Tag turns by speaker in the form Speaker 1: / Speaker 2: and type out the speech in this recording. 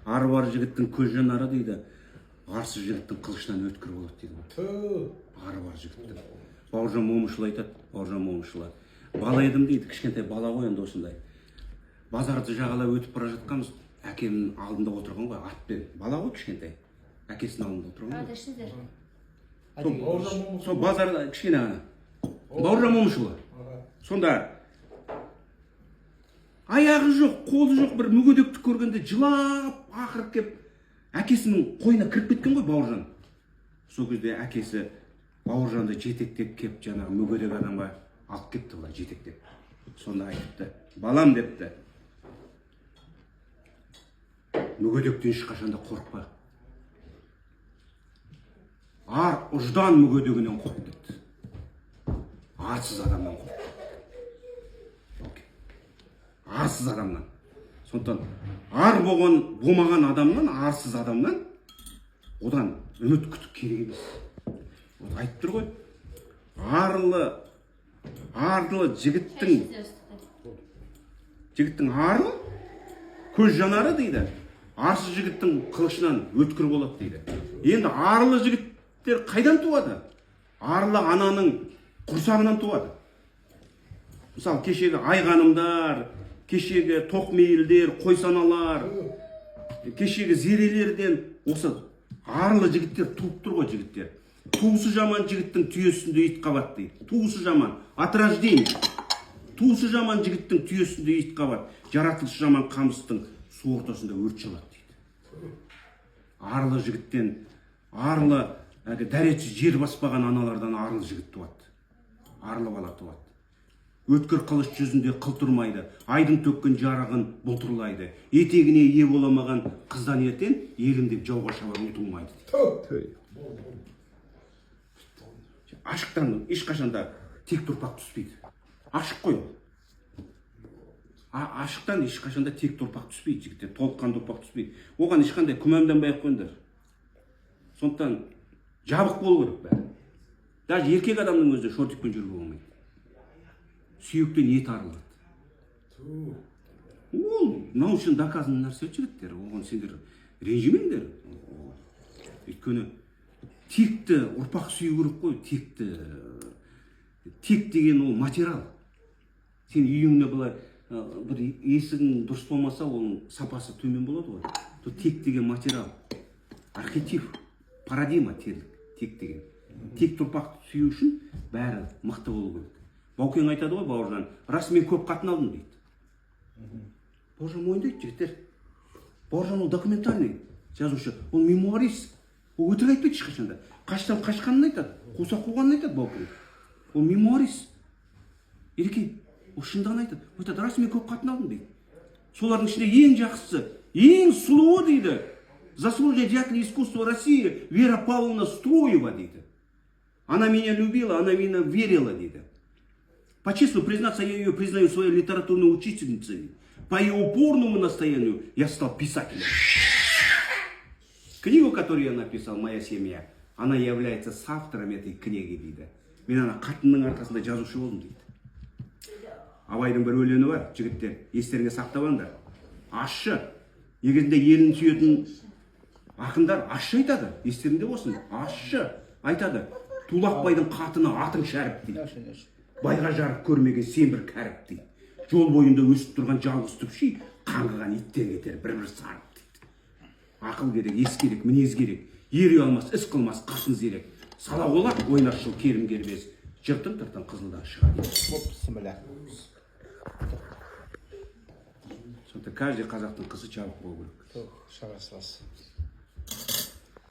Speaker 1: ары бар жігіттің көз жанары дейді, арсыз жігіттің қылышынан өткір болады дейді. Ары бар жігіттің. Бауыржан Момышұлы айтады, Бауыржан Момышұлы. Бала едім дейді, кішкентай бала ғой енді осындай. Базарды жағалап өтіп бара жатқанбыз, әкемнің алдында отырған ғой, атпен. Бала ғой кішкентай. Әкесінің алдында отырған ғой. Сол базарда кішкене ғана. Бауыржан Момышұлы. Сонда аяғы жоқ, қолы жоқ бір мүгедекті көргенде жылап, ақырып кеп, әкесінің қойнына кіріп кеткен ғой Бауыржан. Сол кезде әкесі Бауыржанды жетектеп кеп, жаңағы мүгедек адамға алып кетті бұлар жетектеп. Сонда айтыпты, балам депті, мүгедектен ешқашанда қорықпа. Ар ұждан мүгедегінен қорқ депті. Арсыз адамнан қорқ. Арсыз адамнан. Сондықтан ар болмаған адамнан, арсыз адамнан одан үміт күтіп керек емес. Айтып тұр ғой. Арлы жігіттің арлы көз жанары дейді. Арсыз жігіттің қылышынан өткір болады дейді. Енді арлы жігіттер қайдан туады? Арлы ананың құрсағынан туады. Мысалы, кешегі айғанымдар, кешегі тоқмейілдер, қойсаналар, кешегі зерелерден осы арлы жігіттер туып тұр ғой жігіттер. Туысы жаман жігіттің түйесінде ит қабат дейді. Туысы жаман, от рождения. Туысы жаман жігіттің түйесінде ит қабат. Жаратылысы жаман қамыстың су ортасында өрт жалады дейді. Арлы жігіттен, арлы дәретсіз жер баспаған аналардан арлы жігіт туады. Арлы бала туады. Өткір қылыш жүзінде қыл тұрмайды, айдың төккен жарығын бұлтырлайды. Етегіне ие боламаған қыздан ертең елім деп жауға шабар ұтылмайды. Ашықтан ешқашанда тек тұрпақ түспейді. Ашық қой. Ашықтан ешқашанда тек тұрпақ түспейді, жігіттер, толыққан тұрпақ түспейді. Оған ешқандай күмәнданбай ақ қойыңдар. Сондықтан жабық болу керек бәрі. Даже еркек адамның өзі шортикпен жүруге болмайды. Сүйектен ет арылады. Ол научно доказан нәрсе жігіттер. Оған сендер ренжімеңдер. Өйткені текті ұрпақ сүю керек қой, текті. Тек деген ол материал. Сен үйіңде былай бір есігің дұрыс болмаса, оның сапасы төмен болады ғой. Тек деген материал. Архетип, парадигма тек деген. Тек ұрпақ сүю үшін бәрі мықты болу керек. Баукең айтады ғой, Бауыржан, рас мен көп қатын алдым дейді. Бауыржан мойындайды жігіттер. Бауыржан ол документальный жазушы, ол мемуарист. Ол өтірік айтпайды ешқашанда. Қаштан қашқанын айтады, қуса қуғанын айтады Баукең. Ол мемуарист. Ерке, ол шындығын айтады. Өйтеді, рас мен көп қатын алдым дейді. Солардың ішінде ең жақсысы, ең сұлуы дейді. Заслуженный деятель искусства России Вера Павловна Строева дейді. Она меня любила, она меня верила дейді. По честному признаться, я ее признаю своей литературной учительницей. По ее упорному настоянию я стал писателем. Книгу, которую я написал, «Моя семья», она является соавтором этой книги, дейді. Мен ана қатынның арқасында жазушы болдым дейді. Абайдың бір өлеңі бар, жігіттер, естеріңе сақтап алыңдар. Ащы. Негізінде елін сүйетін ақындар ащы айтады. Естеріңде болсын. Ащы айтады. Тулақбайдың қатыны атың шәріп дейді. Байға жарық көрмеген сен бір кәріп дейді. Жол бойында өсіп тұрған жалғыз түпши қаңғыған иттен кетер бір сарып дейді. Ақыл керек, ес керек, мінез керек. Ери алмас, іс қылмас, қасын зерек. Сала олар ойнақшыл керім кербез. Жыртын тыртын қызылдан шығады. Сонда каждый қазақтың қызы жабық болу керек.
Speaker 2: Шағасылас.